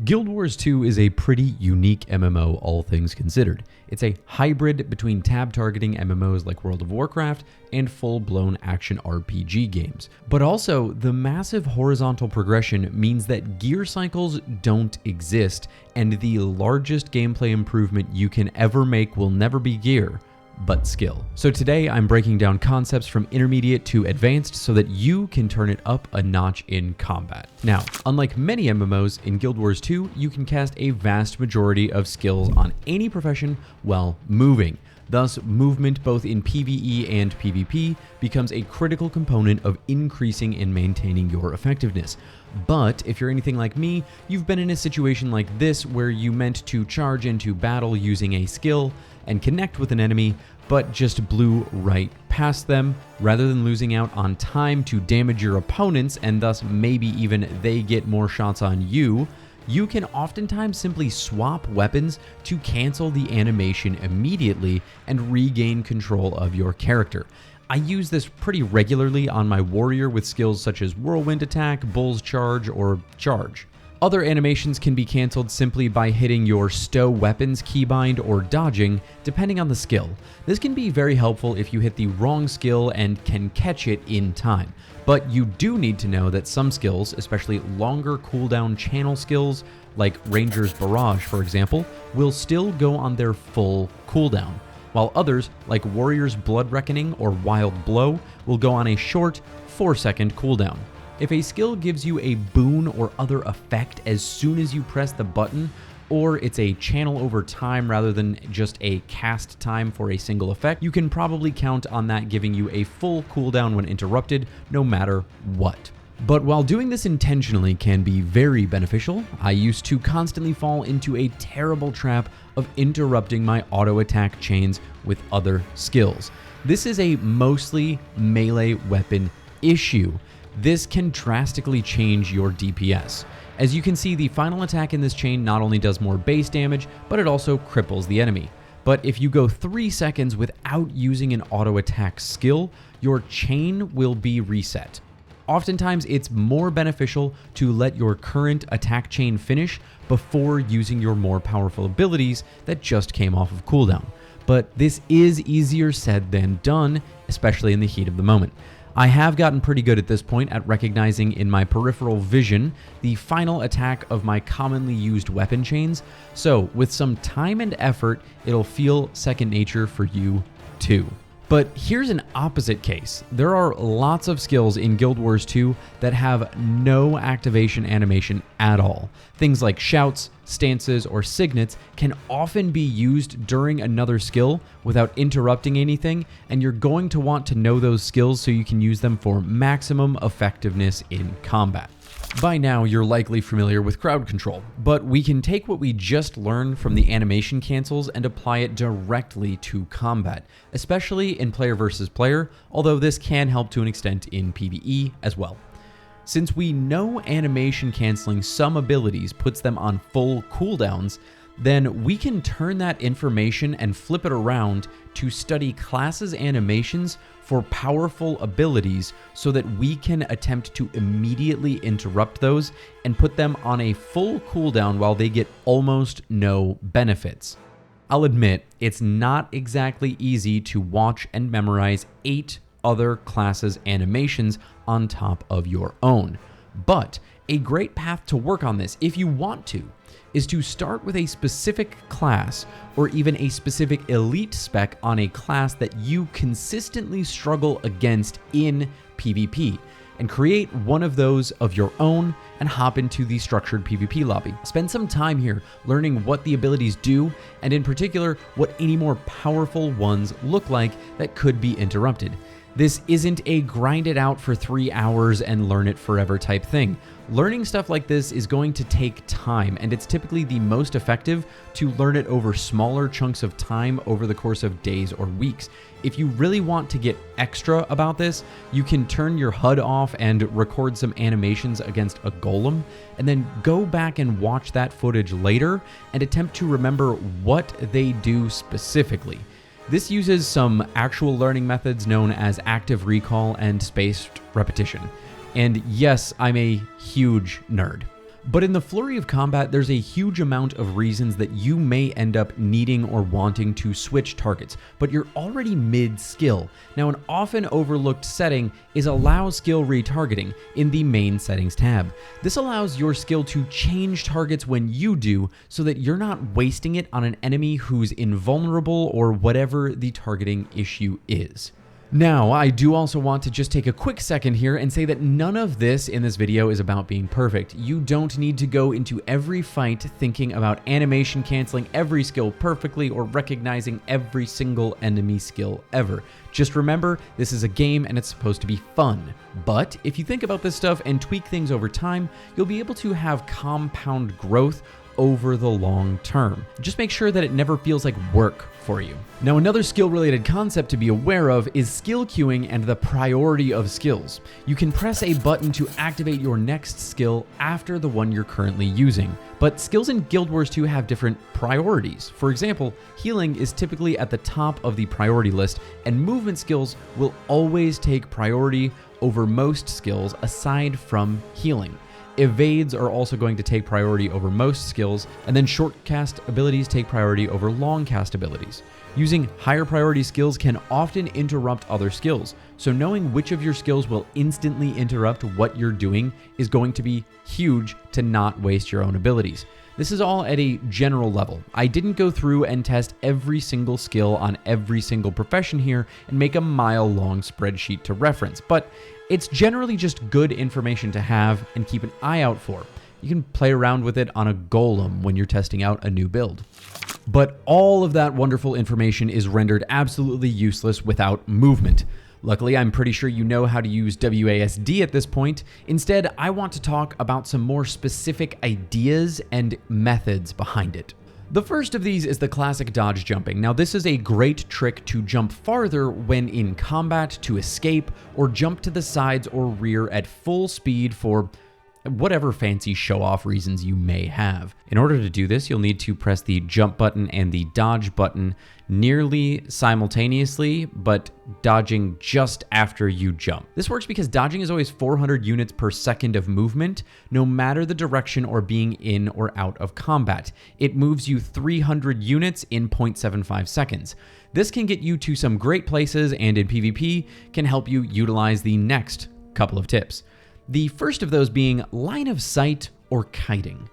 Guild Wars 2 is a pretty unique MMO, all things considered. It's a hybrid between tab targeting MMOs like World of Warcraft and full-blown action RPG games. But also, the massive horizontal progression means that gear cycles don't exist, and the largest gameplay improvement you can ever make will never be gear, but skill. So today I'm breaking down concepts from intermediate to advanced so that you can turn it up a notch in combat. Now, unlike many MMOs, in Guild Wars 2, you can cast a vast majority of skills on any profession while moving. Thus, movement both in PvE and PvP becomes a critical component of increasing and maintaining your effectiveness. But if you're anything like me, you've been in a situation like this where you meant to charge into battle using a skill and connect with an enemy, but just blew right past them. Rather than losing out on time to damage your opponents and thus maybe even they get more shots on you, you can oftentimes simply swap weapons to cancel the animation immediately and regain control of your character. I use this pretty regularly on my warrior with skills such as Whirlwind Attack, Bull's Charge, or Charge. Other animations can be cancelled simply by hitting your stow weapons keybind or dodging, depending on the skill. This can be very helpful if you hit the wrong skill and can catch it in time. But you do need to know that some skills, especially longer cooldown channel skills, like Ranger's Barrage for example, will still go on their full cooldown, while others, like Warrior's Blood Reckoning or Wild Blow, will go on a short 4-second cooldown. If a skill gives you a boon or other effect as soon as you press the button, or it's a channel over time rather than just a cast time for a single effect, you can probably count on that giving you a full cooldown when interrupted, no matter what. But while doing this intentionally can be very beneficial, I used to constantly fall into a terrible trap of interrupting my auto attack chains with other skills. This is a mostly melee weapon issue. This can drastically change your DPS. As you can see, the final attack in this chain not only does more base damage, but it also cripples the enemy. But if you go 3 seconds without using an auto attack skill, your chain will be reset. Oftentimes, it's more beneficial to let your current attack chain finish before using your more powerful abilities that just came off of cooldown. But this is easier said than done, especially in the heat of the moment. I have gotten pretty good at this point at recognizing in my peripheral vision the final attack of my commonly used weapon chains, so with some time and effort, it'll feel second nature for you too. But here's an opposite case. There are lots of skills in Guild Wars 2 that have no activation animation at all. Things like shouts, stances, or signets can often be used during another skill without interrupting anything, and you're going to want to know those skills so you can use them for maximum effectiveness in combat. By now, you're likely familiar with crowd control, but we can take what we just learned from the animation cancels and apply it directly to combat, especially in player versus player, although this can help to an extent in PvE as well. Since we know animation canceling some abilities puts them on full cooldowns, then we can turn that information and flip it around to study classes' animations for powerful abilities so that we can attempt to immediately interrupt those and put them on a full cooldown while they get almost no benefits. I'll admit, it's not exactly easy to watch and memorize 8 other classes' animations on top of your own, but a great path to work on this, if you want to, is to start with a specific class or even a specific elite spec on a class that you consistently struggle against in PvP, and create one of those of your own and hop into the structured PvP lobby. Spend some time here learning what the abilities do, and in particular, what any more powerful ones look like that could be interrupted. This isn't a grind it out for 3 hours and learn it forever type thing. Learning stuff like this is going to take time, and it's typically the most effective to learn it over smaller chunks of time over the course of days or weeks. If you really want to get extra about this, you can turn your HUD off and record some animations against a golem, and then go back and watch that footage later and attempt to remember what they do specifically. This uses some actual learning methods known as active recall and spaced repetition. And yes, I'm a huge nerd. But in the flurry of combat, there's a huge amount of reasons that you may end up needing or wanting to switch targets, but you're already mid-skill. Now, an often overlooked setting is allow skill retargeting in the main settings tab. This allows your skill to change targets when you do, so that you're not wasting it on an enemy who's invulnerable or whatever the targeting issue is. Now, I do also want to just take a quick second here and say that none of this in this video is about being perfect. You don't need to go into every fight thinking about animation canceling every skill perfectly or recognizing every single enemy skill ever. Just remember, this is a game and it's supposed to be fun. But if you think about this stuff and tweak things over time, you'll be able to have compound growth over the long term. Just make sure that it never feels like work for you. Now, another skill-related concept to be aware of is skill queuing and the priority of skills. You can press a button to activate your next skill after the one you're currently using, but skills in Guild Wars 2 have different priorities. For example, healing is typically at the top of the priority list, and movement skills will always take priority over most skills aside from healing. Evades are also going to take priority over most skills, and then short cast abilities take priority over long cast abilities. Using higher priority skills can often interrupt other skills, so knowing which of your skills will instantly interrupt what you're doing is going to be huge to not waste your own abilities. This is all at a general level. I didn't go through and test every single skill on every single profession here and make a mile-long spreadsheet to reference, but it's generally just good information to have and keep an eye out for. You can play around with it on a golem when you're testing out a new build. But all of that wonderful information is rendered absolutely useless without movement. Luckily, I'm pretty sure you know how to use WASD at this point. Instead, I want to talk about some more specific ideas and methods behind it. The first of these is the classic dodge jumping. Now, this is a great trick to jump farther when in combat, to escape, or jump to the sides or rear at full speed for whatever fancy show-off reasons you may have. In order to do this, you'll need to press the jump button and the dodge button nearly simultaneously, but dodging just after you jump. This works because dodging is always 400 units per second of movement, no matter the direction or being in or out of combat. It moves you 300 units in 0.75 seconds. This can get you to some great places, and in PvP can help you utilize the next couple of tips. The first of those being line of sight or kiting.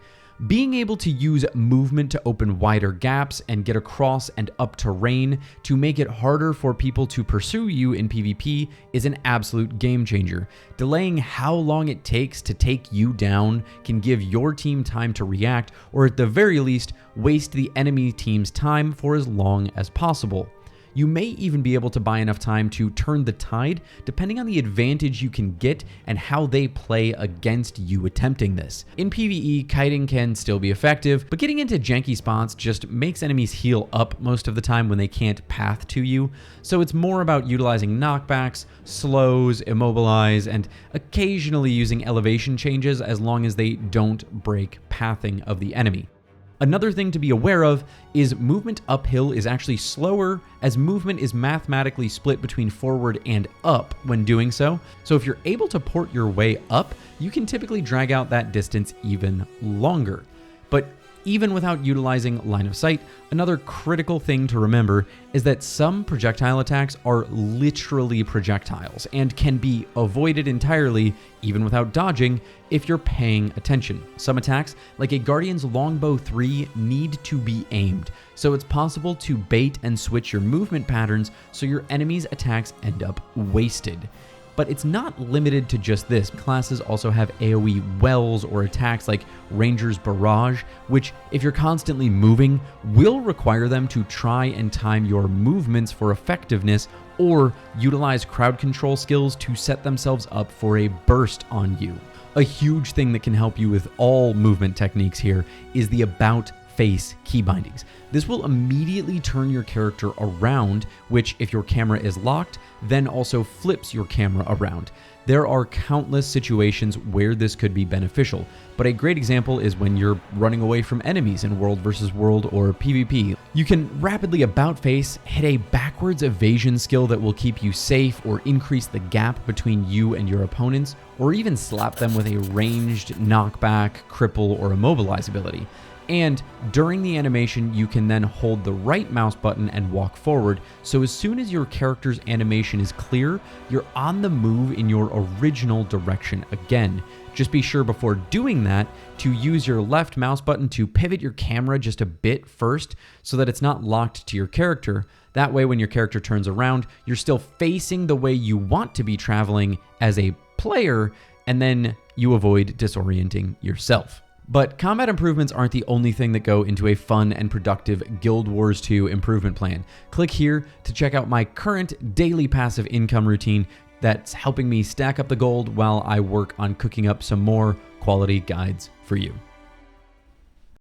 Being able to use movement to open wider gaps and get across and up terrain to make it harder for people to pursue you in PvP is an absolute game changer. Delaying how long it takes to take you down can give your team time to react, or at the very least, waste the enemy team's time for as long as possible. You may even be able to buy enough time to turn the tide, depending on the advantage you can get and how they play against you attempting this. In PvE, kiting can still be effective, but getting into janky spots just makes enemies heal up most of the time when they can't path to you, so it's more about utilizing knockbacks, slows, immobilize, and occasionally using elevation changes as long as they don't break pathing of the enemy. Another thing to be aware of is movement uphill is actually slower, as movement is mathematically split between forward and up when doing so. So if you're able to port your way up, you can typically drag out that distance even longer. But even without utilizing line of sight, another critical thing to remember is that some projectile attacks are literally projectiles and can be avoided entirely, even without dodging, if you're paying attention. Some attacks, like a Guardian's Longbow 3, need to be aimed, so it's possible to bait and switch your movement patterns so your enemy's attacks end up wasted. But it's not limited to just this. Classes also have AoE wells or attacks like Ranger's Barrage, which, if you're constantly moving, will require them to try and time your movements for effectiveness, or utilize crowd control skills to set themselves up for a burst on you. A huge thing that can help you with all movement techniques here is the about face key bindings. This will immediately turn your character around, which, if your camera is locked, then also flips your camera around. There are countless situations where this could be beneficial, but a great example is when you're running away from enemies in World vs. World or PvP. You can rapidly about face, hit a backwards evasion skill that will keep you safe or increase the gap between you and your opponents, or even slap them with a ranged knockback, cripple, or immobilize ability. And during the animation, you can then hold the right mouse button and walk forward, so as soon as your character's animation is clear, you're on the move in your original direction again. Just be sure before doing that to use your left mouse button to pivot your camera just a bit first so that it's not locked to your character. That way, when your character turns around, you're still facing the way you want to be traveling as a player, and then you avoid disorienting yourself. But combat improvements aren't the only thing that go into a fun and productive Guild Wars 2 improvement plan. Click here to check out my current daily passive income routine that's helping me stack up the gold while I work on cooking up some more quality guides for you.